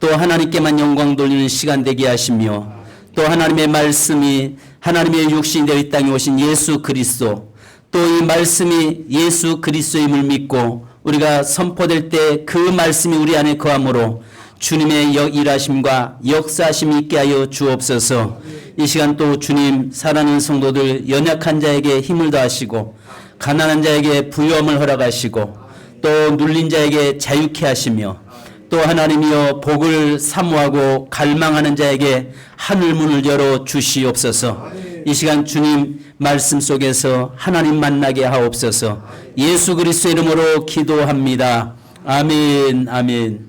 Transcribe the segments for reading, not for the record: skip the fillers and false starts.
또 하나님께만 영광 돌리는 시간 되게 하시며 또 하나님의 말씀이 하나님의 육신이 되어 이 땅에 오신 예수 그리스도 또 이 말씀이 예수 그리스도임을 믿고 우리가 선포될 때 그 말씀이 우리 안에 거함으로 주님의 일하심과 역사하심이 있게 하여 주옵소서. 이 시간 또 주님 사랑하는 성도들 연약한 자에게 힘을 더하시고 가난한 자에게 부유함을 허락하시고 또 눌린 자에게 자유케 하시며 또 하나님이여 복을 사모하고 갈망하는 자에게 하늘문을 열어 주시옵소서. 이 시간 주님 말씀 속에서 하나님 만나게 하옵소서. 예수 그리스도의 이름으로 기도합니다. 아멘. 아멘.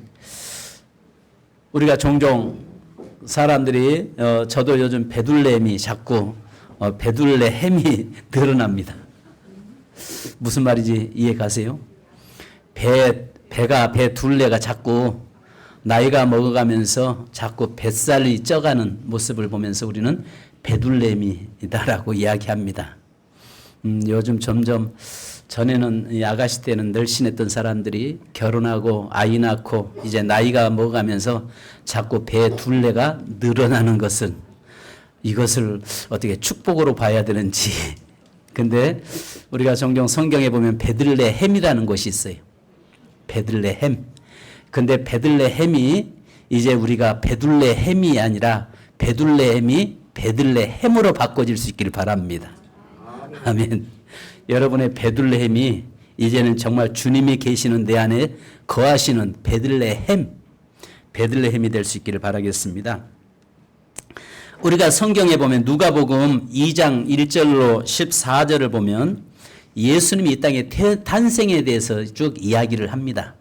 우리가 종종 사람들이 저도 요즘 베들레헴이 자꾸 베들레헴이 늘어납니다. 무슨 말인지 이해 가세요? 배 둘레가 자꾸 나이가 먹어가면서 자꾸 뱃살이 쪄가는 모습을 보면서 우리는 베들레헴이다라고 이야기합니다. 요즘 점점 전에는 이 아가씨 때는 늘씬했던 사람들이 결혼하고 아이 낳고 이제 나이가 먹어가면서 자꾸 배 둘레가 늘어나는 것은 이것을 어떻게 축복으로 봐야 되는지. 근데 우리가 종종 성경에 보면 베들레헴이라는 곳이 있어요. 베들레헴. 근데 베들레헴이 이제 우리가 베들레헴이 아니라 베들레헴이 베들레헴으로 바꿔질 수 있기를 바랍니다. 아멘. 여러분의 베들레헴이 이제는 정말 주님이 계시는 내 안에 거하시는 베들레헴이 될 수 있기를 바라겠습니다. 우리가 성경에 보면 누가복음 2장 1절로 14절을 보면 예수님이 이 땅에 탄생에 대해서 쭉 이야기를 합니다.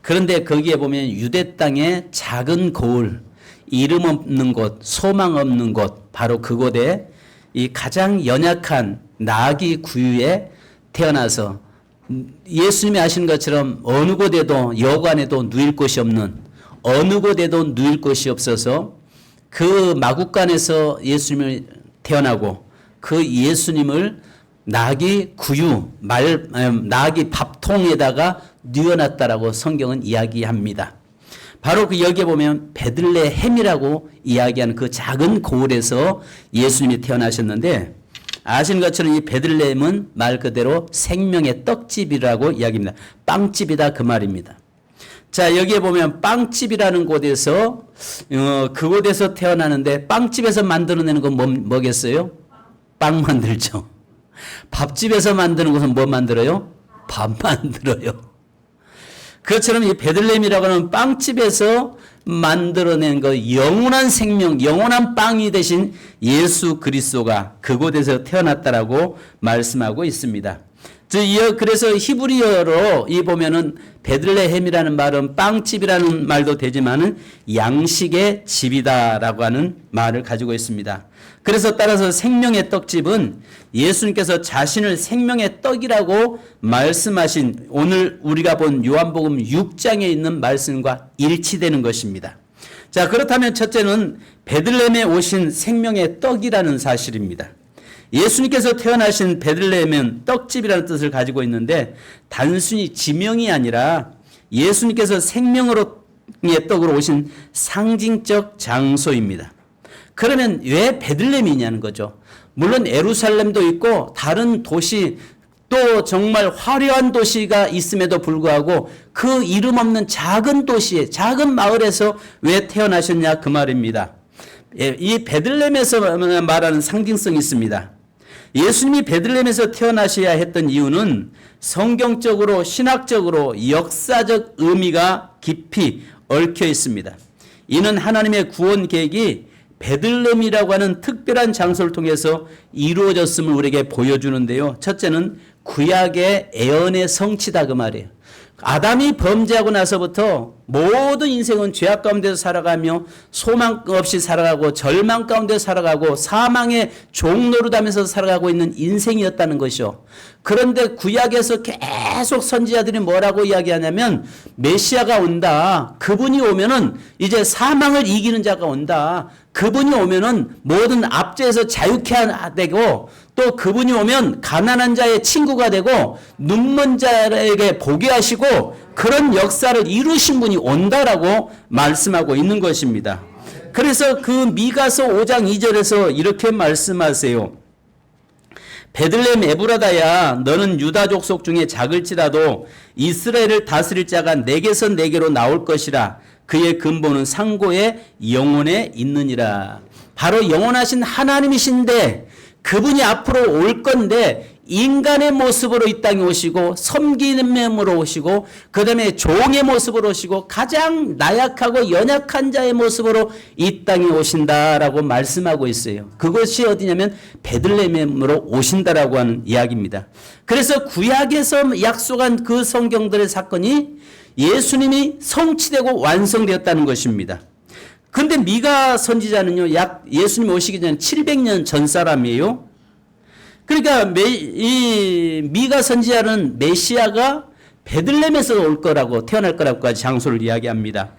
그런데 거기에 보면 유대 땅의 작은 고을, 이름 없는 곳, 소망 없는 곳, 바로 그곳에 이 가장 연약한 나귀 구유에 태어나서 예수님이 하신 것처럼 어느 곳에도 여관에도 누일 곳이 없는, 어느 곳에도 누일 곳이 없어서 그 마구간에서 예수님을 태어나고 그 예수님을 나귀 구유, 나귀 밥통에다가 뉘어놨다라고 성경은 이야기합니다. 바로 그 여기에 보면 베들레헴이라고 이야기하는 그 작은 고을에서 예수님이 태어나셨는데 아시는 것처럼 이 베들레헴은 말 그대로 생명의 떡집이라고 이야기합니다. 빵집이다 그 말입니다. 자, 여기에 보면 빵집이라는 곳에서 그곳에서 태어나는데 빵집에서 만들어내는 건 뭐겠어요? 빵 만들죠. 밥집에서 만드는 것은 뭐 만들어요? 밥 만들어요. 그것처럼 이 베들레헴이라고 하는 빵집에서 만들어낸 그 영원한 생명, 영원한 빵이 되신 예수 그리스도가 그곳에서 태어났다라고 말씀하고 있습니다. 그래서 히브리어로 이 보면은 베들레헴이라는 말은 빵집이라는 말도 되지만은 양식의 집이다라고 하는 말을 가지고 있습니다. 그래서 따라서 생명의 떡집은 예수님께서 자신을 생명의 떡이라고 말씀하신 오늘 우리가 본 요한복음 6장에 있는 말씀과 일치되는 것입니다. 자, 그렇다면 첫째는 베들레헴에 오신 생명의 떡이라는 사실입니다. 예수님께서 태어나신 베들레헴은 떡집이라는 뜻을 가지고 있는데 단순히 지명이 아니라 예수님께서 생명의 떡으로 오신 상징적 장소입니다. 그러면 왜 베들레헴이냐는 거죠. 물론 예루살렘도 있고 다른 도시 또 정말 화려한 도시가 있음에도 불구하고 그 이름 없는 작은 도시에 작은 마을에서 왜 태어나셨냐 그 말입니다. 이 베들레헴에서 말하는 상징성이 있습니다. 예수님이 베들레헴에서 태어나셔야 했던 이유는 성경적으로 신학적으로 역사적 의미가 깊이 얽혀 있습니다. 이는 하나님의 구원 계획이 베들레헴이라고 하는 특별한 장소를 통해서 이루어졌음을 우리에게 보여주는데요. 첫째는 구약의 애언의 성취다 그 말이에요. 아담이 범죄하고 나서부터 모든 인생은 죄악 가운데서 살아가며 소망 없이 살아가고 절망 가운데 살아가고 사망의 종노릇하면서 살아가고 있는 인생이었다는 것이요. 그런데 구약에서 계속 선지자들이 뭐라고 이야기하냐면 메시아가 온다. 그분이 오면은 이제 사망을 이기는 자가 온다. 그분이 오면은 모든 압제에서 자유케 되고 또 그분이 오면 가난한 자의 친구가 되고 눈먼 자에게 보게 하시고 그런 역사를 이루신 분이 온다라고 말씀하고 있는 것입니다. 그래서 그 미가서 5장 2절에서 이렇게 말씀하세요. 베들레헴 에브라다야, 너는 유다 족속 중에 작을지라도 이스라엘을 다스릴 자가 내게서 내게로 나올 것이라. 그의 근본은 상고의 영혼에 있느니라. 바로 영원하신 하나님이신데 그분이 앞으로 올 건데 인간의 모습으로 이 땅에 오시고 섬기는 면으로 오시고 그 다음에 종의 모습으로 오시고 가장 나약하고 연약한 자의 모습으로 이 땅에 오신다라고 말씀하고 있어요. 그것이 어디냐면 베들레헴으로 오신다라고 하는 이야기입니다. 그래서 구약에서 약속한 그 성경들의 사건이 예수님이 성취되고 완성되었다는 것입니다. 그런데 미가 선지자는요, 약 예수님 오시기 전 700년 전 사람이에요. 그러니까 이 미가 선지자는 메시아가 베들레헴에서 올 거라고, 태어날 거라고까지 장소를 이야기합니다.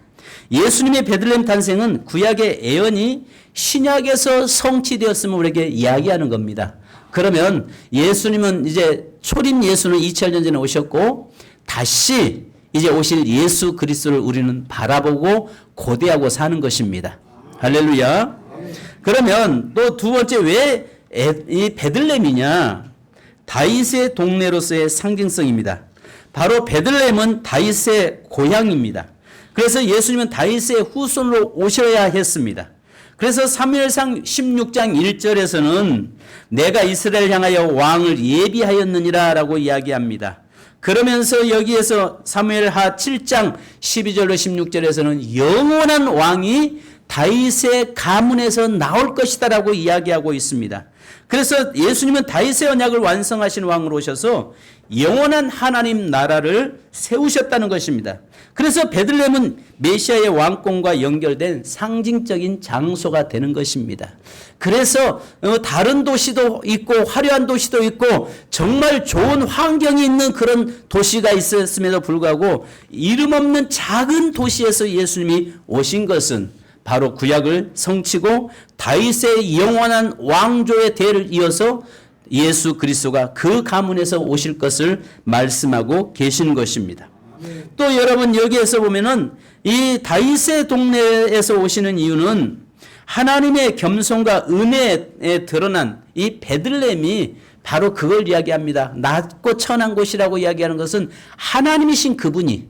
예수님의 베들레헴 탄생은 구약의 예언이 신약에서 성취되었음을 우리에게 이야기하는 겁니다. 그러면 예수님은 이제 초림 예수는 2000년 전에 오셨고 다시 이제 오실 예수 그리스도를 우리는 바라보고 고대하고 사는 것입니다. 할렐루야. 그러면 또 두 번째 왜 이 베들레헴이냐? 다윗의 동네로서의 상징성입니다. 바로 베들레헴은 다윗의 고향입니다. 그래서 예수님은 다윗의 후손으로 오셔야 했습니다. 그래서 사무엘상 16장 1절에서는 내가 이스라엘 향하여 왕을 예비하였느니라 라고 이야기합니다. 그러면서 여기에서 사무엘하 7장 12절로 16절에서는 영원한 왕이 다윗의 가문에서 나올 것이다 라고 이야기하고 있습니다. 그래서 예수님은 다윗의 언약을 완성하신 왕으로 오셔서 영원한 하나님 나라를 세우셨다는 것입니다. 그래서 베들레헴은 메시아의 왕권과 연결된 상징적인 장소가 되는 것입니다. 그래서 다른 도시도 있고 화려한 도시도 있고 정말 좋은 환경이 있는 그런 도시가 있었음에도 불구하고 이름 없는 작은 도시에서 예수님이 오신 것은 바로 구약을 성취고 다윗의 영원한 왕조의 대를 이어서 예수 그리스도가 그 가문에서 오실 것을 말씀하고 계신 것입니다. 또 여러분 여기에서 보면은 이 다윗의 동네에서 오시는 이유는 하나님의 겸손과 은혜에 드러난 이 베들레헴이 바로 그걸 이야기합니다. 낮고 천한 곳이라고 이야기하는 것은 하나님이신 그분이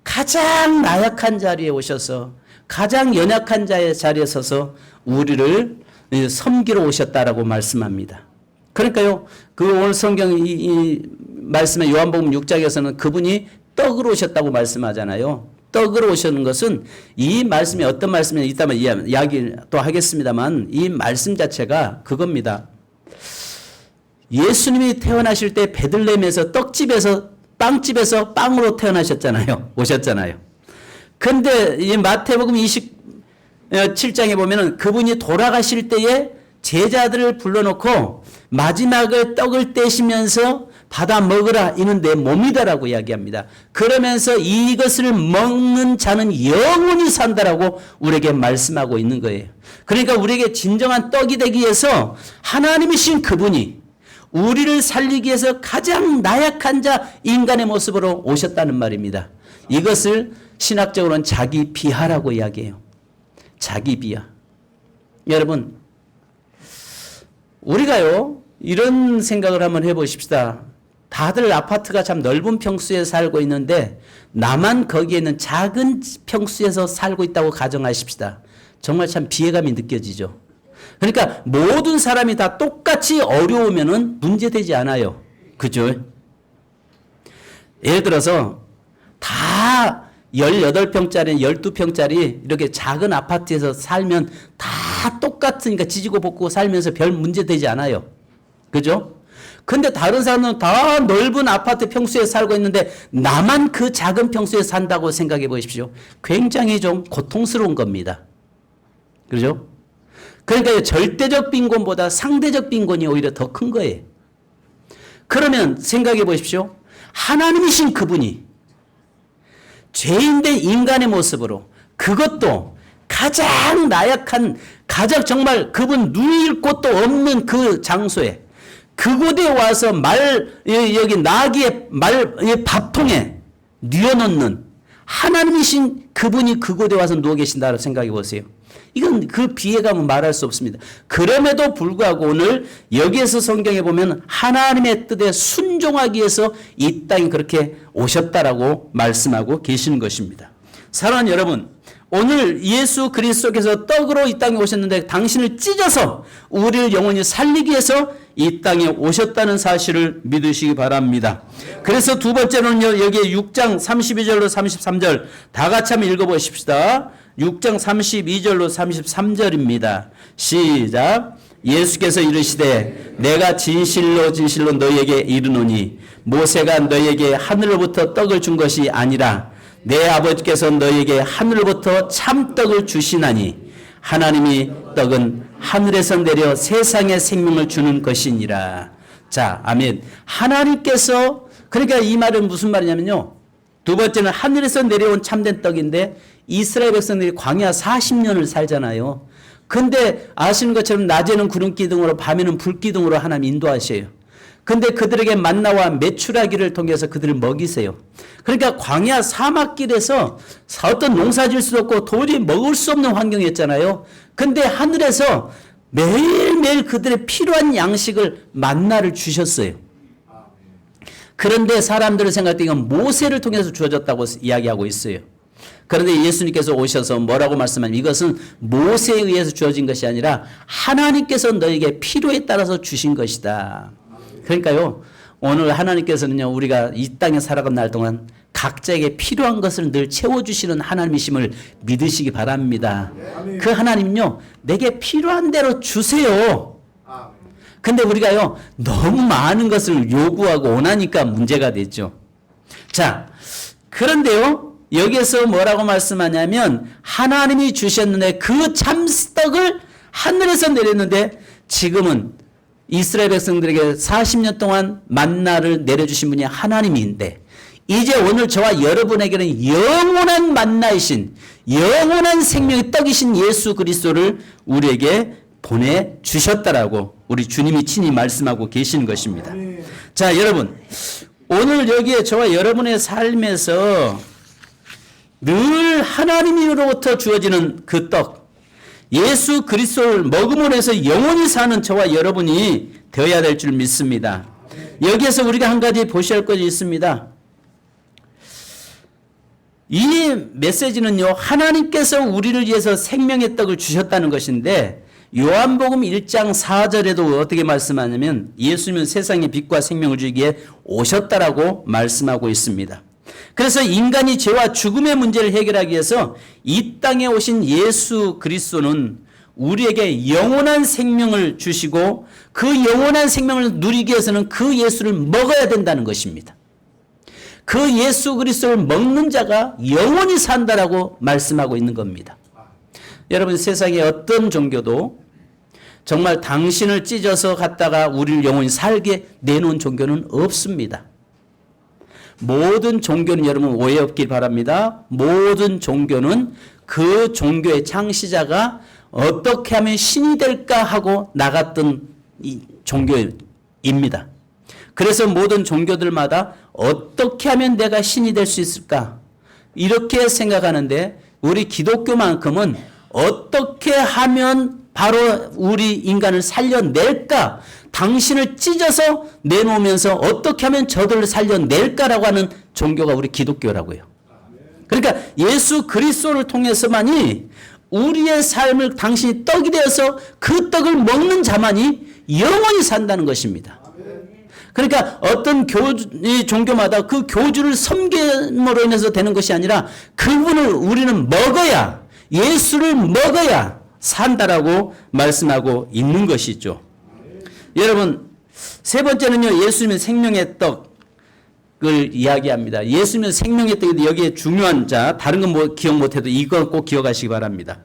가장 나약한 자리에 오셔서 가장 연약한 자의 자리에 서서 우리를 섬기러 오셨다라고 말씀합니다. 그러니까요, 그 오늘 성경 이 말씀의 요한복음 6장에서는 그분이 떡으로 오셨다고 말씀하잖아요. 떡으로 오시는 것은 이 말씀이 어떤 말씀인지 이따만 이야기 또 하겠습니다만 이 말씀 자체가 그겁니다. 예수님이 태어나실 때 베들레헴에서 떡집에서 빵집에서 빵으로 태어나셨잖아요. 오셨잖아요. 근데 이 마태복음 27장에 보면은 그분이 돌아가실 때에 제자들을 불러놓고 마지막에 떡을 떼시면서 받아 먹으라 이는 내 몸이다라고 이야기합니다. 그러면서 이것을 먹는 자는 영원히 산다라고 우리에게 말씀하고 있는 거예요. 그러니까 우리에게 진정한 떡이 되기 위해서 하나님이신 그분이 우리를 살리기 위해서 가장 나약한 자 인간의 모습으로 오셨다는 말입니다. 이것을 신학적으로는 자기 비하라고 이야기해요. 자기 비하. 여러분, 우리가요, 이런 생각을 한번 해보십시다. 다들 아파트가 참 넓은 평수에 살고 있는데 나만 거기에는 작은 평수에서 살고 있다고 가정하십시다. 정말 참 비애감이 느껴지죠. 그러니까 모든 사람이 다 똑같이 어려우면은 문제되지 않아요. 그죠? 예를 들어서 다 18평짜리, 12평짜리 이렇게 작은 아파트에서 살면 다 똑같으니까 지지고 볶고 살면서 별 문제 되지 않아요. 그죠? 근데 다른 사람은 다 넓은 아파트 평수에 살고 있는데 나만 그 작은 평수에 산다고 생각해 보십시오. 굉장히 좀 고통스러운 겁니다. 그죠? 그러니까 절대적 빈곤보다 상대적 빈곤이 오히려 더 큰 거예요. 그러면 생각해 보십시오. 하나님이신 그분이 죄인된 인간의 모습으로 그것도 가장 나약한 가장 정말 그분 누일 곳도 없는 그 장소에 그곳에 와서 여기 나귀의 밥통에 뉘어놓는 하나님이신 그분이 그곳에 와서 누워 계신다고 생각해 보세요. 이건 그 비애감은 말할 수 없습니다. 그럼에도 불구하고 오늘 여기에서 성경에 보면 하나님의 뜻에 순종하기 위해서 이 땅에 그렇게 오셨다라고 말씀하고 계시는 것입니다. 사랑하는 여러분, 오늘 예수 그리스도께서 떡으로 이 땅에 오셨는데 당신을 찢어서 우리를 영원히 살리기 위해서 이 땅에 오셨다는 사실을 믿으시기 바랍니다. 그래서 두 번째로는요, 여기에 6장 32절로 33절 다 같이 한번 읽어보십시다. 6장 32절로 33절입니다. 시작. 예수께서 이르시되 내가 진실로 진실로 너희에게 이르노니 모세가 너희에게 하늘로부터 떡을 준 것이 아니라 내 아버지께서 너희에게 하늘로부터 참떡을 주시나니 하나님이 떡은 하늘에서 내려 세상에 생명을 주는 것이니라. 자, 아멘. 하나님께서, 그러니까 이 말은 무슨 말이냐면요, 두 번째는 하늘에서 내려온 참된 떡인데 이스라엘 백성들이 광야 40년을 살잖아요. 근데 아시는 것처럼 낮에는 구름 기둥으로 밤에는 불 기둥으로 하나님 인도하셔요. 근데 그들에게 만나와 메추라기를 통해서 그들을 먹이세요. 그러니까 광야 사막길에서 어떤 농사 질 수도 없고 도저히 먹을 수 없는 환경이었잖아요. 근데 하늘에서 매일매일 그들의 필요한 양식을 만나를 주셨어요. 그런데 사람들을 생각할 때 이건 모세를 통해서 주어졌다고 이야기하고 있어요. 그런데 예수님께서 오셔서 뭐라고 말씀하냐면 이것은 모세에 의해서 주어진 것이 아니라 하나님께서 너에게 필요에 따라서 주신 것이다. 그러니까요, 오늘 하나님께서는요, 우리가 이 땅에 살아간 날 동안 각자에게 필요한 것을 늘 채워주시는 하나님이심을 믿으시기 바랍니다. 그 하나님은요, 내게 필요한 대로 주세요. 근데 우리가요, 너무 많은 것을 요구하고 원하니까 문제가 되죠. 자, 그런데요, 여기에서 뭐라고 말씀하냐면 하나님이 주셨는데 그 참떡을 하늘에서 내렸는데 지금은 이스라엘 백성들에게 40년 동안 만나를 내려주신 분이 하나님인데 이제 오늘 저와 여러분에게는 영원한 만나이신 영원한 생명의 떡이신 예수 그리스도를 우리에게 보내주셨다라고 우리 주님이 친히 말씀하고 계시는 것입니다. 자, 여러분, 오늘 여기에 저와 여러분의 삶에서 늘 하나님으로부터 주어지는 그 떡, 예수 그리스도를 먹음으로 해서 영원히 사는 저와 여러분이 되어야 될 줄 믿습니다. 여기에서 우리가 한 가지 보셔야 할 것이 있습니다. 이 메시지는요, 하나님께서 우리를 위해서 생명의 떡을 주셨다는 것인데 요한복음 1장 4절에도 어떻게 말씀하냐면 예수님은 세상에 빛과 생명을 주기에 오셨다라고 말씀하고 있습니다. 그래서 인간이 죄와 죽음의 문제를 해결하기 위해서 이 땅에 오신 예수 그리스도는 우리에게 영원한 생명을 주시고 그 영원한 생명을 누리기 위해서는 그 예수를 먹어야 된다는 것입니다. 그 예수 그리스도를 먹는 자가 영원히 산다라고 말씀하고 있는 겁니다. 여러분, 세상에 어떤 종교도 정말 당신을 찢어서 갖다가 우리를 영원히 살게 내놓은 종교는 없습니다. 모든 종교는 여러분 오해 없길 바랍니다. 모든 종교는 그 종교의 창시자가 어떻게 하면 신이 될까 하고 나갔던 이 종교입니다. 그래서 모든 종교들마다 어떻게 하면 내가 신이 될 수 있을까? 이렇게 생각하는데 우리 기독교만큼은 어떻게 하면 바로 우리 인간을 살려낼까? 당신을 찢어서 내놓으면서 어떻게 하면 저들을 살려낼까라고 하는 종교가 우리 기독교라고요. 그러니까 예수 그리스도를 통해서만이 우리의 삶을 당신이 떡이 되어서 그 떡을 먹는 자만이 영원히 산다는 것입니다. 그러니까 어떤 종교마다 그 교주를 섬김으로 인해서 되는 것이 아니라 그분을 우리는 먹어야, 예수를 먹어야 산다라고 말씀하고 있는 것이죠. 여러분, 세 번째는요, 예수님의 생명의 떡을 이야기합니다. 예수님의 생명의 떡인데 여기에 중요한 자, 다른 건 뭐 기억 못해도 이거 꼭 기억하시기 바랍니다.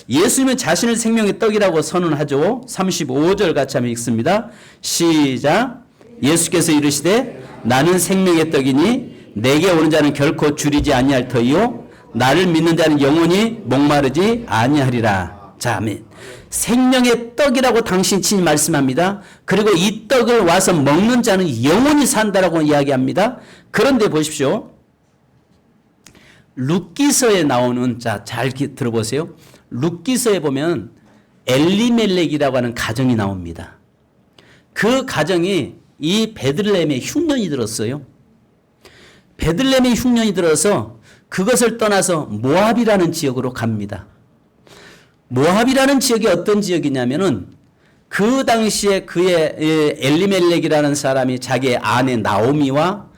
예수님은 자신을 생명의 떡이라고 선언하죠. 35절 같이 한번 읽습니다. 시작. 예수께서 이르시되 나는 생명의 떡이니 내게 오는 자는 결코 줄이지 아니할 터이요 나를 믿는 자는 영원히 목마르지 아니하리라. 자, 아멘. 생명의 떡이라고 당신 친히 말씀합니다. 그리고 이 떡을 와서 먹는 자는 영원히 산다라고 이야기합니다. 그런데 보십시오. 룻기서에 나오는, 자, 잘 들어보세요. 룻기서에 보면 엘리멜렉이라고 하는 가정이 나옵니다. 그 가정이 이 베들레헴에 흉년이 들었어요. 베들레헴에 흉년이 들어서 그것을 떠나서 모압이라는 지역으로 갑니다. 모압이라는 지역이 어떤 지역이냐면은 그 당시에 그의 엘리멜렉이라는 사람이 자기의 아내 나오미와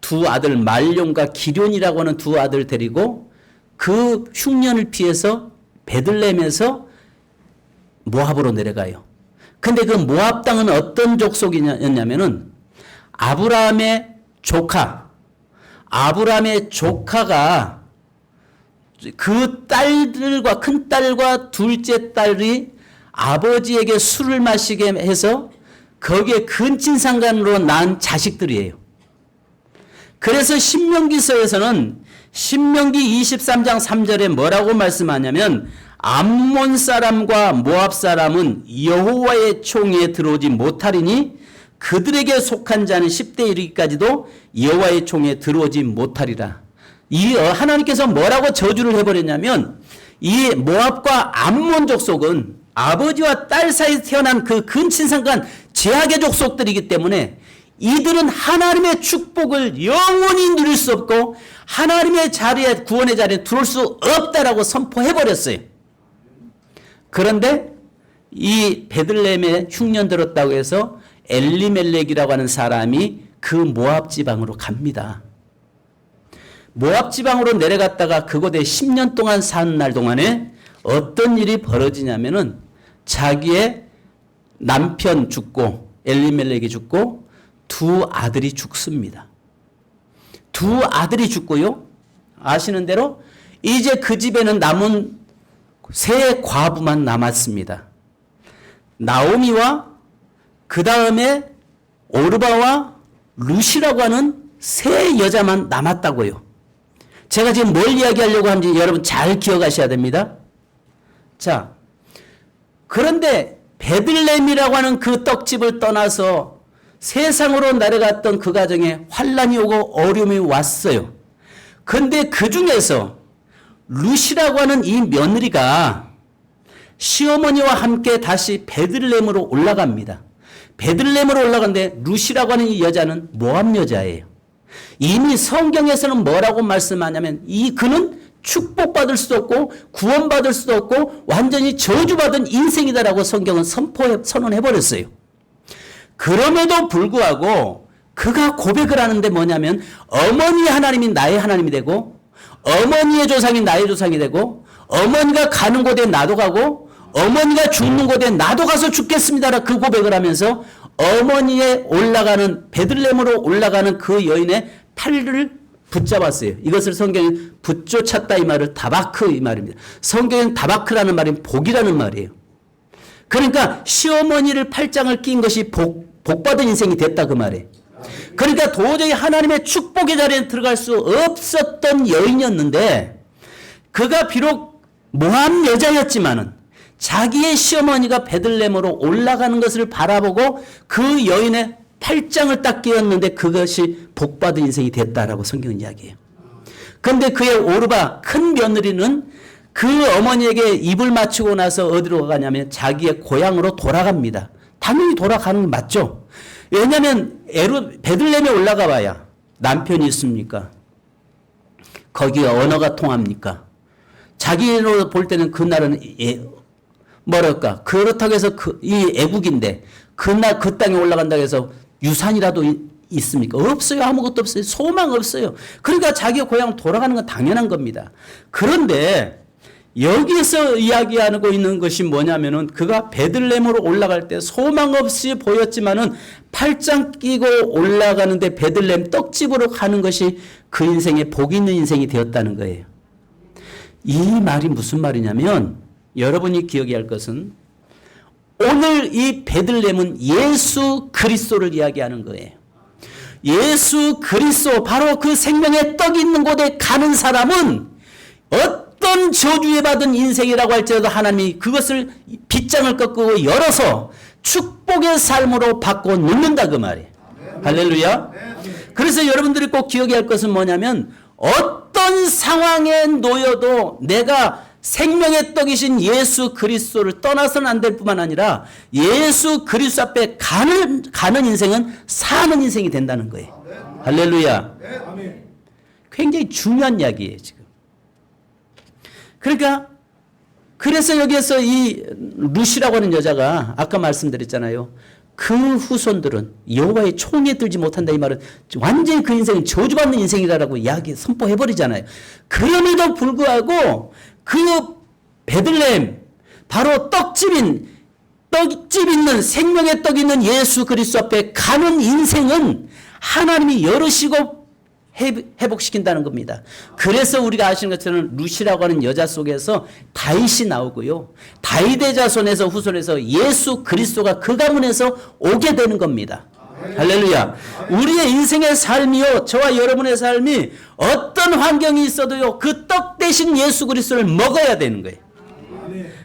두 아들 말룡과 기럐이라고 하는 두 아들 데리고 그 흉년을 피해서 베들레헴에서 모압으로 내려가요. 근데 그 모압 땅은 어떤 족속이었냐면은 아브라함의 조카가 그 딸들과 큰 딸과 둘째 딸이 아버지에게 술을 마시게 해서 거기에 근친상간으로 낳은 자식들이에요. 그래서 신명기서에서는 신명기 23장 3절에 뭐라고 말씀하냐면 암몬 사람과 모압 사람은 여호와의 총에 들어오지 못하리니 그들에게 속한 자는 10대 이르기까지도 여호와의 총에 들어오지 못하리라. 이 하나님께서 뭐라고 저주를 해버렸냐면 이 모압과 암몬 족속은 아버지와 딸 사이에 태어난 그 근친상간 제약의 족속들이기 때문에 이들은 하나님의 축복을 영원히 누릴 수 없고 하나님의 자리에, 구원의 자리에 들어올 수 없다라고 선포해버렸어요. 그런데 이 베들레헴에 흉년 들었다고 해서 엘리멜렉이라고 하는 사람이 그 모압 지방으로 갑니다. 모압 지방으로 내려갔다가 그곳에 10년 동안 사는 날 동안에 어떤 일이 벌어지냐면은 자기의 남편 죽고 엘리멜렉이 죽고 두 아들이 죽습니다. 두 아들이 죽고요. 아시는 대로 이제 그 집에는 남은 세 과부만 남았습니다. 나오미와 그 다음에 오르바와 룻이라고 하는 세 여자만 남았다고요. 제가 지금 뭘 이야기하려고 하는지 여러분 잘 기억하셔야 됩니다. 자, 그런데 베들레헴이라고 하는 그 떡집을 떠나서 세상으로 내려갔던 그 가정에 환란이 오고 어려움이 왔어요. 그런데 그 중에서 룻이라고 하는 이 며느리가 시어머니와 함께 다시 베들레헴으로 올라갑니다. 베들레헴으로 올라가는데 룻이라고 하는 이 여자는 모압 여자예요. 이미 성경에서는 뭐라고 말씀하냐면 그는 축복받을 수도 없고 구원받을 수도 없고 완전히 저주받은 인생이다라고 성경은 선언해버렸어요. 그럼에도 불구하고 그가 고백을 하는데 뭐냐면 어머니 하나님이 나의 하나님이 되고 어머니의 조상이 나의 조상이 되고 어머니가 가는 곳에 나도 가고 어머니가 죽는 곳에 나도 가서 죽겠습니다라 그 고백을 하면서 어머니의 올라가는 베들레헴으로 올라가는 그 여인의 팔을 붙잡았어요. 이것을 성경이 붙쫓았다 이 말을 다바크 이 말입니다. 성경엔 다바크라는 말이 복이라는 말이에요. 그러니까 시어머니를 팔짱을 낀 것이 복받은 인생이 됐다 그 말이에요. 그러니까 도저히 하나님의 축복의 자리에 들어갈 수 없었던 여인이었는데 그가 비록 모압 여자였지만은 자기의 시어머니가 베들레헴으로 올라가는 것을 바라보고 그 여인의 팔짱을 딱 끼웠는데 그것이 복받은 인생이 됐다라고 성경은 이야기해요. 그런데 그의 오르바 큰 며느리는 그 어머니에게 입을 맞추고 나서 어디로 가냐면 자기의 고향으로 돌아갑니다. 당연히 돌아가는 건 맞죠. 왜냐하면 베들레헴에 올라가 봐야 남편이 있습니까? 거기가 언어가 통합니까? 자기로 볼 때는 그날은 뭐랄까 그렇다고 해서 이 애국인데 그날 그 땅에 올라간다고 해서 유산이라도 있습니까? 없어요. 아무것도 없어요. 소망 없어요. 그러니까 자기 고향 돌아가는 건 당연한 겁니다. 그런데 여기서 이야기하고 있는 것이 뭐냐면은 그가 베들레헴으로 올라갈 때 소망 없이 보였지만은 팔짱 끼고 올라가는데 베들레헴 떡집으로 가는 것이 그 인생의 복 있는 인생이 되었다는 거예요. 이 말이 무슨 말이냐면 여러분이 기억해야 할 것은 오늘 이 베들레헴은 예수 그리스도를 이야기하는 거예요. 예수 그리스도 바로 그 생명의 떡이 있는 곳에 가는 사람은 어떤 저주에 받은 인생이라고 할지라도 하나님이 그것을 빗장을 꺾고 열어서 축복의 삶으로 바꿔 놓는다 그 말이에요. 할렐루야. 그래서 여러분들이 꼭 기억해야 할 것은 뭐냐면 어떤 어떤 상황에 놓여도 내가 생명의 떡이신 예수 그리스도를 떠나서는 안 될 뿐만 아니라 예수 그리스도 앞에 가는 인생은 사는 인생이 된다는 거예요. 할렐루야. 굉장히 중요한 이야기예요, 지금. 그러니까 그래서 여기에서 이 루시라고 하는 여자가 아까 말씀드렸잖아요. 그 후손들은 여호와의 총에 들지 못한다 이 말은 완전히 그 인생은 저주받는 인생이라고 이야기 선포해버리잖아요. 그럼에도 불구하고 그 베들레헴 바로 떡집 있는 생명의 떡 있는 예수 그리스도 앞에 가는 인생은 하나님이 열으시고 회복시킨다는 겁니다. 그래서 우리가 아시는 것처럼 루시라고 하는 여자 속에서 다윗이 나오고요. 다윗의 자손에서 후손에서 예수 그리스도가 그 가문에서 오게 되는 겁니다. 할렐루야. 우리의 인생의 삶이요, 저와 여러분의 삶이 어떤 환경이 있어도요, 그 떡 대신 예수 그리스도를 먹어야 되는 거예요.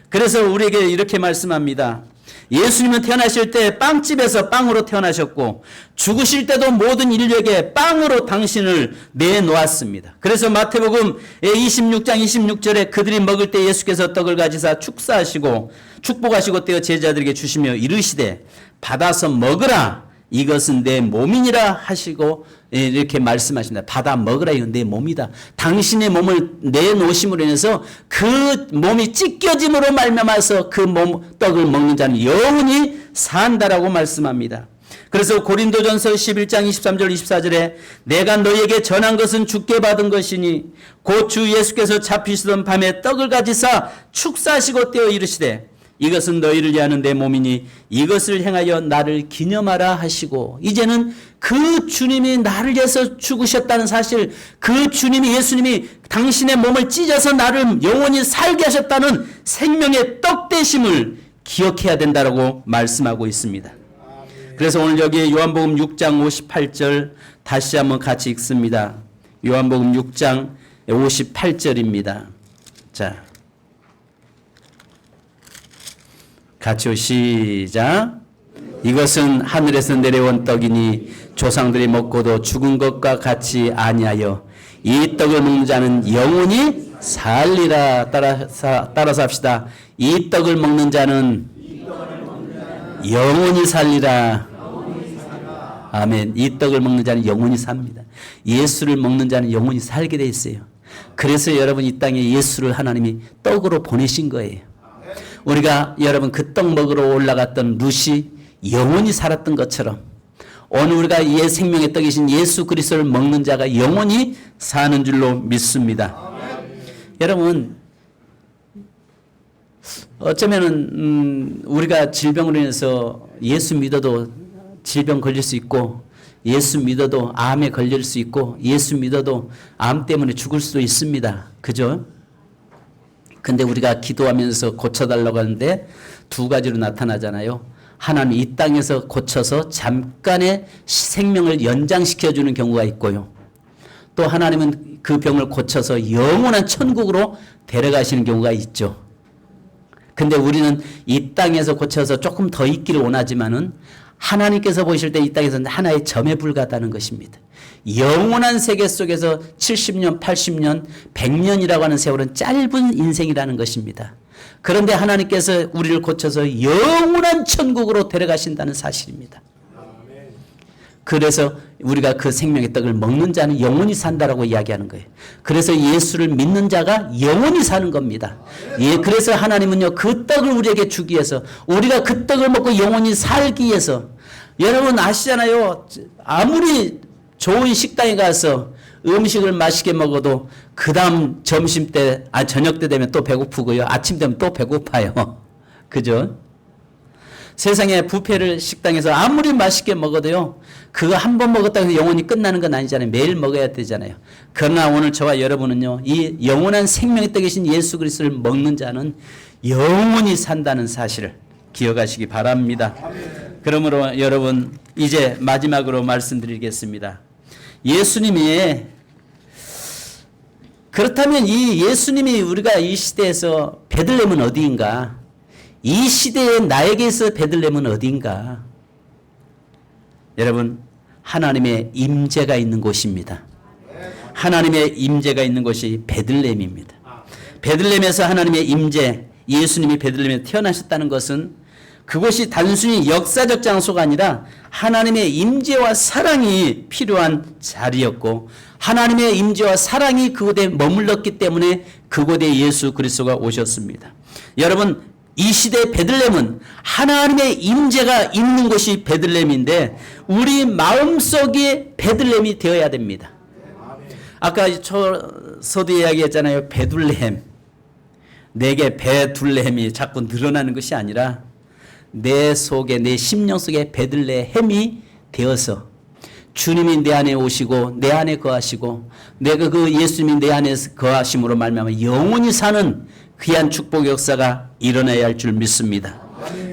그래서 우리에게 이렇게 말씀합니다. 예수님은 태어나실 때 빵집에서 빵으로 태어나셨고 죽으실 때도 모든 인류에게 빵으로 당신을 내놓았습니다. 그래서 마태복음 26장 26절에 그들이 먹을 때 예수께서 떡을 가지사 축복하시고 떼어 제자들에게 주시며 이르시되 받아서 먹으라 이것은 내 몸이니라 하시고 이렇게 말씀하신다. 받아 먹으라 이건 내 몸이다. 당신의 몸을 내놓으심으로 인해서 그 몸이 찢겨짐으로 말미암아서 그 떡을 먹는 자는 영원히 산다라고 말씀합니다. 그래서 고린도전서 11장 23절 24절에 내가 너희에게 전한 것은 주께 받은 것이니 곧 주 예수께서 잡히시던 밤에 떡을 가지사 축사하시고 떼어 이르시되 이것은 너희를 위하는 내 몸이니 이것을 행하여 나를 기념하라 하시고 이제는 그 주님이 나를 위해서 죽으셨다는 사실, 그 주님이 예수님이 당신의 몸을 찢어서 나를 영원히 살게 하셨다는 생명의 떡 되심을 기억해야 된다고 말씀하고 있습니다. 그래서 오늘 여기 요한복음 6장 58절 다시 한번 같이 읽습니다. 요한복음 6장 58절입니다. 자, 같이 시작. 이것은 하늘에서 내려온 떡이니 조상들이 먹고도 죽은 것과 같이 아니하여 이 떡을 먹는 자는 영원히 살리라. 따라서 합시다. 이 떡을 먹는 자는 영원히 살리라. 아멘. 이 떡을 먹는 자는 영원히 삽니다. 예수를 먹는 자는 영원히 살게 돼 있어요. 그래서 여러분 이 땅에 예수를 하나님이 떡으로 보내신 거예요. 우리가 여러분 그 떡 먹으러 올라갔던 룻이 영원히 살았던 것처럼 오늘 우리가 생명의 떡이신 예수 그리스도를 먹는 자가 영원히 사는 줄로 믿습니다. 여러분 어쩌면은 우리가 질병으로 인해서 예수 믿어도 질병 걸릴 수 있고 예수 믿어도 암에 걸릴 수 있고 예수 믿어도 암 때문에 죽을 수도 있습니다. 그죠? 근데 우리가 기도하면서 고쳐달라고 하는데 두 가지로 나타나잖아요. 하나님 이 땅에서 고쳐서 잠깐의 생명을 연장시켜주는 경우가 있고요. 또 하나님은 그 병을 고쳐서 영원한 천국으로 데려가시는 경우가 있죠. 근데 우리는 이 땅에서 고쳐서 조금 더 있기를 원하지만은 하나님께서 보실 때 이 땅에서는 하나의 점에 불과하다는 것입니다. 영원한 세계 속에서 70년, 80년, 100년이라고 하는 세월은 짧은 인생이라는 것입니다. 그런데 하나님께서 우리를 고쳐서 영원한 천국으로 데려가신다는 사실입니다. 그래서 우리가 그 생명의 떡을 먹는 자는 영원히 산다라고 이야기하는 거예요. 그래서 예수를 믿는 자가 영원히 사는 겁니다. 예, 그래서 하나님은요 그 떡을 우리에게 주기 위해서 우리가 그 떡을 먹고 영원히 살기 위해서 여러분 아시잖아요. 아무리 좋은 식당에 가서 음식을 맛있게 먹어도 그 다음 점심 때, 저녁 때 되면 또 배고프고요. 아침 되면 또 배고파요. 그죠? 세상에 뷔페를 식당에서 아무리 맛있게 먹어도요. 그거 한 번 먹었다고 해서 영원히 끝나는 건 아니잖아요. 매일 먹어야 되잖아요. 그러나 오늘 저와 여러분은요. 이 영원한 생명의 떡이신 예수 그리스도를 먹는 자는 영원히 산다는 사실을 기억하시기 바랍니다. 그러므로 여러분 이제 마지막으로 말씀드리겠습니다. 예수님이 그렇다면 이 예수님이 우리가 이 시대에서 베들레헴은 어디인가? 이 시대에 나에게서 베들레헴은 어디인가? 여러분 하나님의 임재가 있는 곳입니다. 하나님의 임재가 있는 곳이 베들레헴입니다. 베들레헴에서 하나님의 임재, 예수님이 베들레헴에 태어나셨다는 것은 그것이 단순히 역사적 장소가 아니라 하나님의 임재와 사랑이 필요한 자리였고 하나님의 임재와 사랑이 그곳에 머물렀기 때문에 그곳에 예수 그리스도가 오셨습니다. 여러분, 이 시대 베들레헴은 하나님의 임재가 있는 곳이 베들레헴인데 우리 마음속에 베들레헴이 되어야 됩니다. 아까 서두 이야기했잖아요. 베들레헴. 내게 베들레헴이 자꾸 늘어나는 것이 아니라 내 속에, 내 심령 속에 베들레헴이 되어서 주님이 내 안에 오시고 내 안에 거하시고 내가 그 예수님이 내 안에 거하심으로 말미암아 영원히 사는 귀한 축복 역사가 일어나야 할 줄 믿습니다.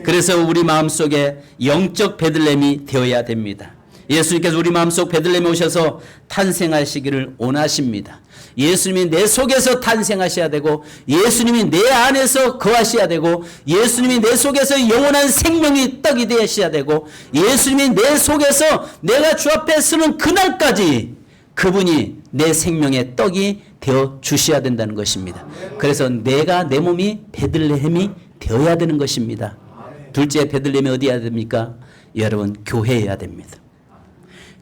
그래서 우리 마음속에 영적 베들레헴이 되어야 됩니다. 예수님께서 우리 마음속 베들레헴에 오셔서 탄생하시기를 원하십니다. 예수님이 내 속에서 탄생하셔야 되고 예수님이 내 안에서 거하셔야 되고 예수님이 내 속에서 영원한 생명이 떡이 되셔야 되고 예수님이 내 속에서 내가 주 앞에 서는 그날까지 그분이 내 생명의 떡이 되어 주셔야 된다는 것입니다. 그래서 내가 내 몸이 베들레헴이 되어야 되는 것입니다. 둘째, 베들레헴이 어디야 됩니까? 여러분, 교회여야 됩니다.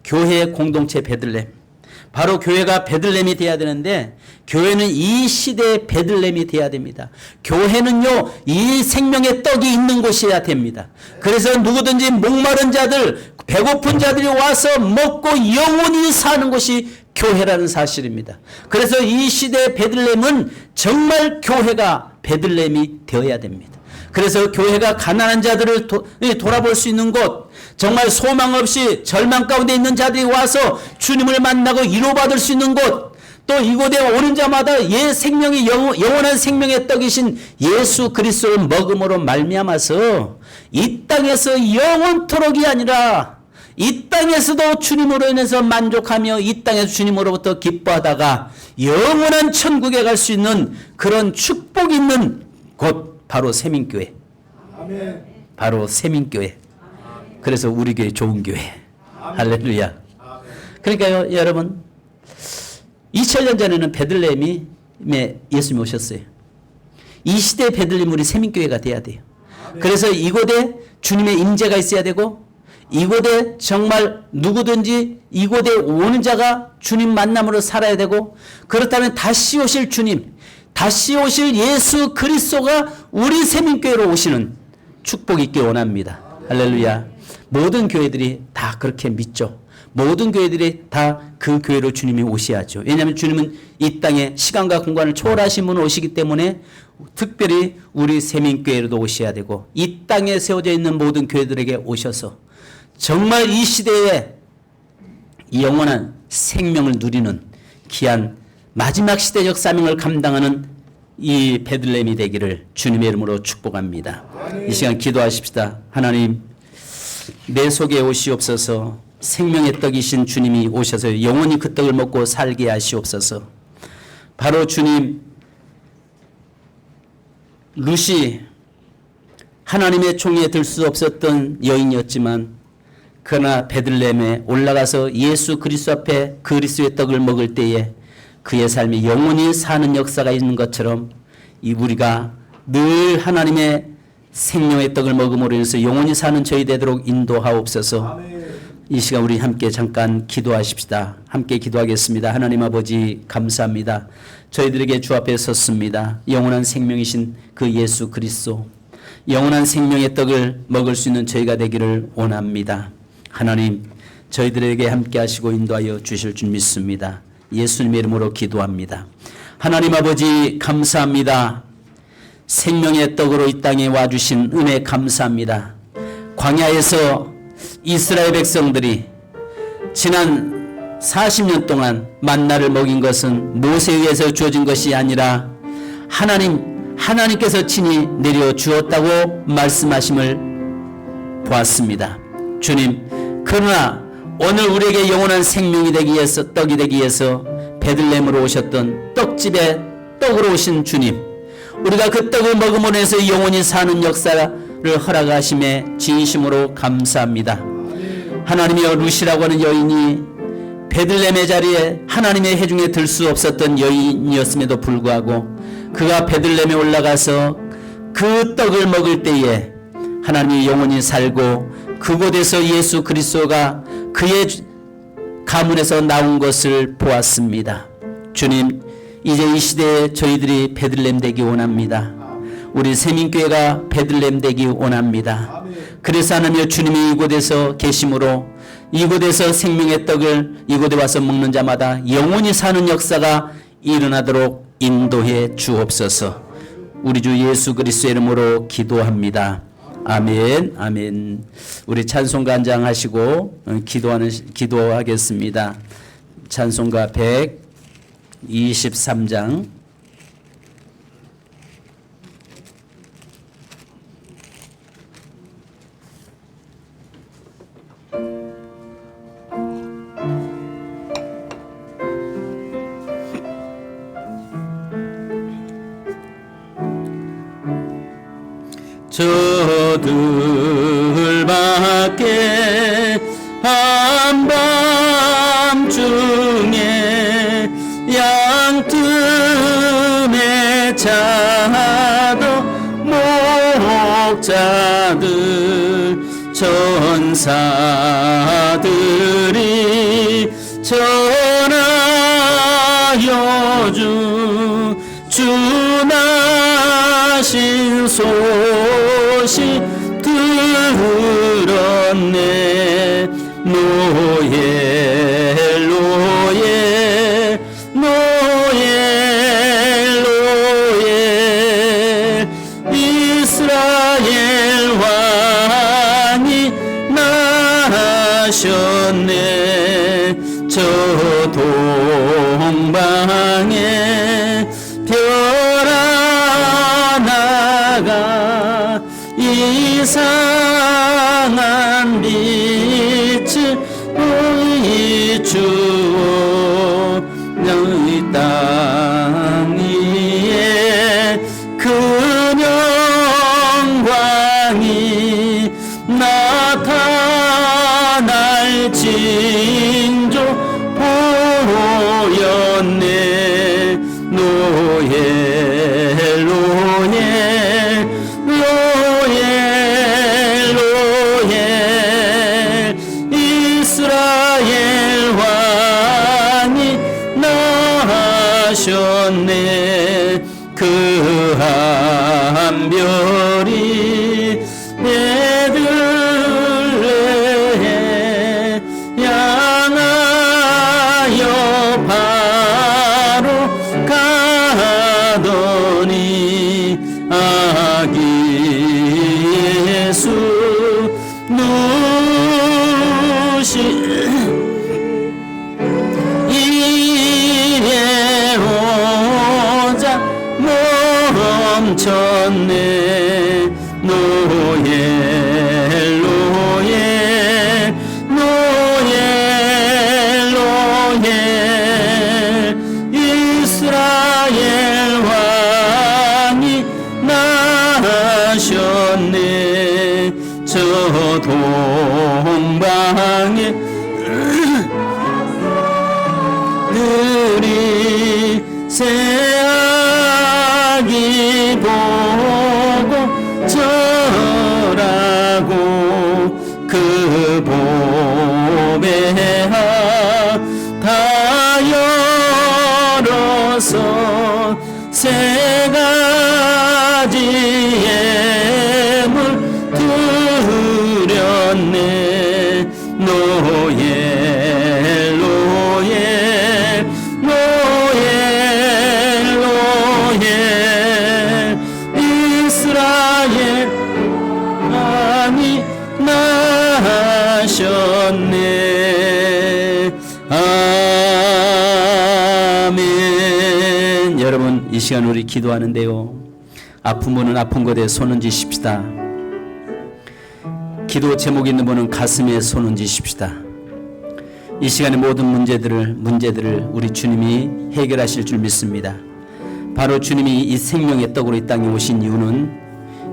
교회의 공동체 베들레헴. 바로 교회가 베들레헴이 돼야 되는데 교회는 이 시대의 베들레헴이 돼야 됩니다. 교회는요, 이 생명의 떡이 있는 곳이어야 됩니다. 그래서 누구든지 목마른 자들, 배고픈 자들이 와서 먹고 영원히 사는 곳이 교회라는 사실입니다. 그래서 이 시대의 베들레헴은 정말 교회가 베들레헴이 되어야 됩니다. 그래서 교회가 가난한 자들을 돌아볼 수 있는 곳, 정말 소망 없이 절망 가운데 있는 자들이 와서 주님을 만나고 위로받을 수 있는 곳, 또 이곳에 오는 자마다 생명이 영원한 생명의 떡이신 예수 그리스도를 먹음으로 말미암아서 이 땅에서 영원토록이 아니라 이 땅에서도 주님으로 인해서 만족하며 이 땅에서 주님으로부터 기뻐하다가 영원한 천국에 갈 수 있는 그런 축복 있는 곳, 바로 세민교회. 아멘. 바로 세민교회. 그래서 우리 교회 좋은 교회. 아멘. 할렐루야. 아멘. 그러니까요, 여러분, 2000년 전에는 베들레헴에 예수님이 오셨어요. 이 시대의 베들레헴 우리 세민교회가 돼야 돼요. 아멘. 그래서 이곳에 주님의 임재가 있어야 되고 이곳에 정말 누구든지 이곳에 오는 자가 주님 만남으로 살아야 되고 그렇다면 다시 오실 주님, 다시 오실 예수 그리스도가 우리 세민교회로 오시는 축복이 있길 원합니다. 할렐루야. 모든 교회들이 다 그렇게 믿죠. 모든 교회들이 다 그 교회로 주님이 오셔야죠. 왜냐하면 주님은 이 땅에 시간과 공간을 초월하신 분 오시기 때문에 특별히 우리 세민교회로도 오셔야 되고 이 땅에 세워져 있는 모든 교회들에게 오셔서 정말 이 시대에 영원한 생명을 누리는 귀한 마지막 시대적 사명을 감당하는 이 베들레헴이 되기를 주님의 이름으로 축복합니다. 이 시간 기도하십시다. 하나님, 내 속에 오시옵소서. 생명의 떡이신 주님이 오셔서 영원히 그 떡을 먹고 살게 하시옵소서. 바로 주님, 룻이 하나님의 총에 들 수 없었던 여인이었지만 그러나 베들레헴에 올라가서 예수 그리스도 앞에 그리스도의 떡을 먹을 때에 그의 삶이 영원히 사는 역사가 있는 것처럼 우리가 늘 하나님의 생명의 떡을 먹음으로 인해서 영원히 사는 저희 되도록 인도하옵소서. 아멘. 이 시간 우리 함께 잠깐 기도하십시다. 함께 기도하겠습니다. 하나님 아버지 감사합니다. 저희들에게 주 앞에 섰습니다. 영원한 생명이신 그 예수 그리스도, 영원한 생명의 떡을 먹을 수 있는 저희가 되기를 원합니다. 하나님, 저희들에게 함께 하시고 인도하여 주실 줄 믿습니다. 예수님의 이름으로 기도합니다. 하나님 아버지 감사합니다. 생명의 떡으로 이 땅에 와주신 은혜 감사합니다. 광야에서 이스라엘 백성들이 지난 40년 동안 만나를 먹인 것은 모세에 의해서 주어진 것이 아니라 하나님께서 친히 내려 주었다고 말씀하심을 보았습니다. 주님, 그러나 오늘 우리에게 영원한 생명이 되기 위해서, 떡이 되기 위해서 베들레헴으로 오셨던 떡집에 떡으로 오신 주님, 우리가 그 떡을 먹음으로 해서 영원히 사는 역사를 허락하심에 진심으로 감사합니다. 하나님이여, 룻이라고 하는 여인이 베들레헴의 자리에 하나님의 회중에 들 수 없었던 여인이었음에도 불구하고 그가 베들레헴에 올라가서 그 떡을 먹을 때에 하나님이 영원히 살고 그곳에서 예수 그리스도가 그의 가문에서 나온 것을 보았습니다. 주님, 이제 이 시대에 저희들이 베들레헴 되기 원합니다. 우리 세민교회가 베들레헴 되기 원합니다. 그래서 하나님 주님이 이곳에서 계심으로 이곳에서 생명의 떡을 이곳에 와서 먹는 자마다 영원히 사는 역사가 일어나도록 인도해 주옵소서. 우리 주 예수 그리스도의 이름으로 기도합니다. 아멘, 아멘. 우리 찬송가 한 장 하시고 기도하겠습니다. 찬송가 123장. 저들밖에 한밤중에 양틈에 자도 목자들 천사들이 전하여 주 나신 소식 들었네. 노엘 이스라엘 왕이 나셨네. 저 동방에 별 하나가 이상한 빛을 보이주어 너희 땅 위에 그 영광이 나타날 징조 보였네. 노엘 이스라엘 왕이 나셨네. 그 한 별이 베들레헴 향하여 바로 가더니 아기 예수 누시 이래 오자 멈췄네. 노엘 이스라엘 왕이 나셨네. 저 동방에 들이 새아기 보고 절하고 그 봄에 다 열어서 세 가지의 물 드렸네. 노엘 이스라엘 왕이 나셨네. 아멘. 여러분, 이 시간 우리 기도하는데요, 아픈 분은 아픈 곳에 손 얹으십시다. 기도 제목 있는 분은 가슴에 손 얹으십시다. 이 시간의 모든 문제들을 우리 주님이 해결하실 줄 믿습니다. 바로 주님이 이 생명의 떡으로 이 땅에 오신 이유는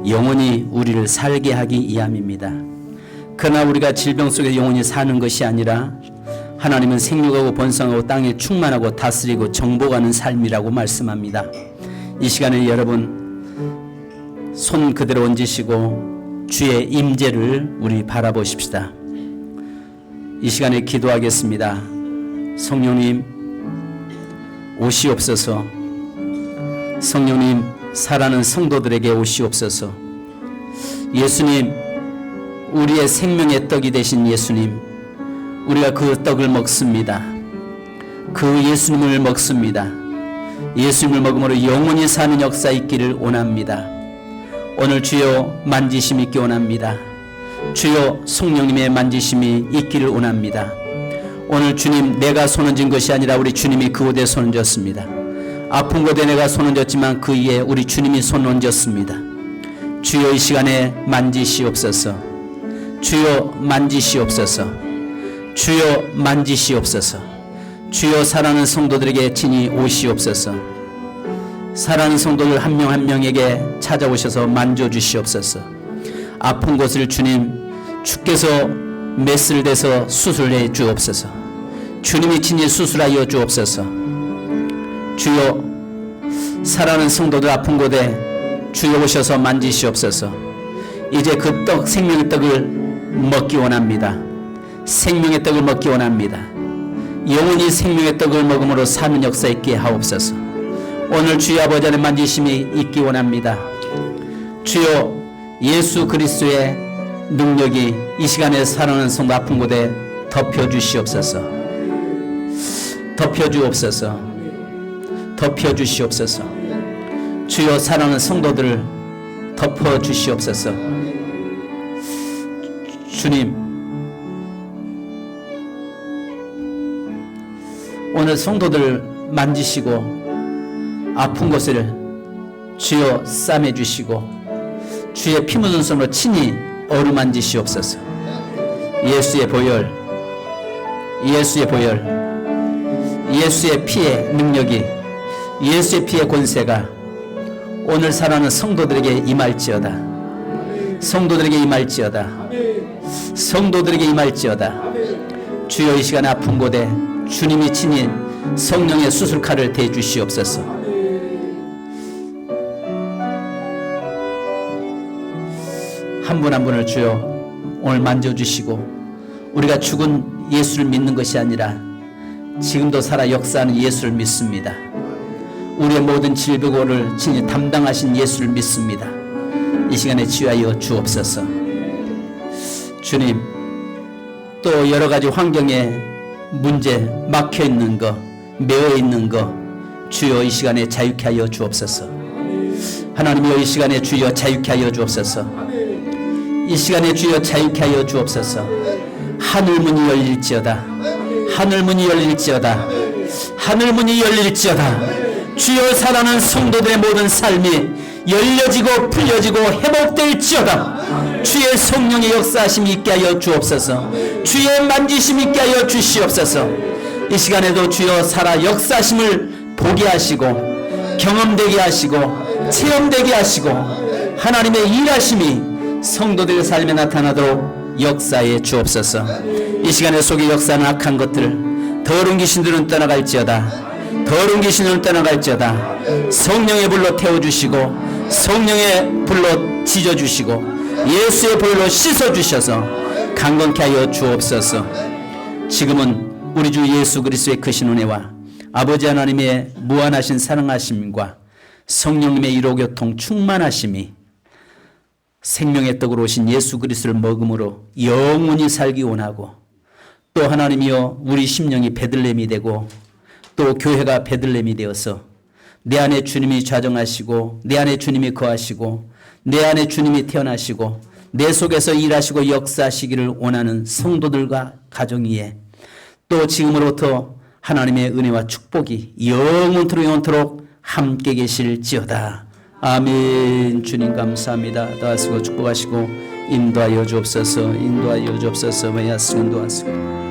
영원히 우리를 살게 하기 위함입니다. 그러나 우리가 질병 속에 영원히 사는 것이 아니라 하나님은 생육하고 번성하고 땅에 충만하고 다스리고 정복하는 삶이라고 말씀합니다. 이 시간에 여러분 손 그대로 얹으시고 주의 임재를 우리 바라보십시다. 이 시간에 기도하겠습니다. 성령님 오시옵소서. 성령님 살아는 성도들에게 오시옵소서. 예수님, 우리의 생명의 떡이 되신 예수님, 우리가 그 떡을 먹습니다. 그 예수님을 먹습니다. 예수님을 먹음으로 영원히 사는 역사 있기를 원합니다. 오늘 주여 만지심이 있기 원합니다. 주여 성령님의 만지심이 있기를 원합니다. 오늘 주님, 내가 손 얹은 것이 아니라 우리 주님이 그 곳에 손 얹었습니다. 아픈 곳에 내가 손 얹었지만 그 위에 우리 주님이 손 얹었습니다. 주여 이 시간에 만지시옵소서. 주여 만지시옵소서. 주여 만지시옵소서. 주여 사랑하는 성도들에게 친히 오시옵소서. 사랑하는 성도들 한 명 한 명에게 찾아오셔서 만져주시옵소서. 아픈 곳을 주님 주께서 메스를 대서 수술해 주옵소서. 주님이 친히 수술하여 주옵소서. 주여 사랑하는 성도들 아픈 곳에 주여 오셔서 만지시옵소서. 이제 그 떡 생명의 떡을 먹기 원합니다. 생명의 떡을 먹기 원합니다. 영원히 생명의 떡을 먹음으로 사는 역사 있게 하옵소서. 오늘 주여 아버지 안에 만지심이 있기 원합니다. 주여 예수 그리스도의 능력이 이 시간에 사랑하는 성도 아픈 곳에 덮여주시옵소서. 덮여주옵소서. 덮여주시옵소서. 주여 사랑하는 성도들을 덮어주시옵소서. 주님, 오늘 성도들 만지시고 아픈 곳을 주여 싸매주시고 주의 피 묻은 손으로 친히 어루만지시옵소서. 예수의 보혈, 예수의 보혈, 예수의 피의 능력이, 예수의 피의 권세가 오늘 살아가는 성도들에게 임할지어다. 성도들에게 임할지어다. 성도들에게 임할지어다. 주여 이 시간에 아픈 곳에 주님이 친히 성령의 수술칼을 대주시옵소서. 한 분 한 분을 주여 오늘 만져주시고, 우리가 죽은 예수를 믿는 것이 아니라 지금도 살아 역사하는 예수를 믿습니다. 우리의 모든 질병을 친히 담당하신 예수를 믿습니다. 이 시간에 치유하여 주옵소서. 주님, 또 여러 가지 환경에 문제 막혀있는 거, 매어있는 거 주여 이 시간에 자유케 하여 주옵소서. 하나님이여 이 시간에 주여 자유케 하여 주옵소서. 이 시간에 주여 자유케 하여 주옵소서. 하늘문이 열릴지어다. 하늘문이 열릴지어다. 하늘문이 열릴지어다. 주여 살아가는 성도들의 모든 삶이 열려지고 풀려지고 회복될지어다. 주의 성령의 역사하심이 있게 하여 주옵소서. 주의 만지심이 있게 하여 주시옵소서. 이 시간에도 주여 살아 역사하심을 보게 하시고 경험되게 하시고 체험되게 하시고 하나님의 일하심이 성도들의 삶에 나타나도록 역사해 주옵소서. 이 시간에 속에 역사하는 악한 것들, 더러운 귀신들은 떠나갈지어다. 더러운 귀신을 떠나갈지어다. 성령의 불로 태워주시고 성령의 불로 지져주시고 예수의 불로 씻어주셔서 강건케 하여 주옵소서. 지금은 우리 주 예수 그리스도의 크신 은혜와 아버지 하나님의 무한하신 사랑하심과 성령님의 일호교통 충만하심이 생명의 떡으로 오신 예수 그리스도를 먹음으로 영원히 살기 원하고, 또 하나님이여 우리 심령이 베들레헴이 되고 또 교회가 베들레헴이 되어서 내 안에 주님이 좌정하시고 내 안에 주님이 거하시고 내 안에 주님이 태어나시고 내 속에서 일하시고 역사하시기를 원하는 성도들과 가정 위에 또 지금으로부터 하나님의 은혜와 축복이 영원토록 함께 계실지어다. 아멘. 주님 감사합니다. 다 쓰고 축복하시고 인도하여 주옵소서. 인도하여 주옵소서. 인도하시고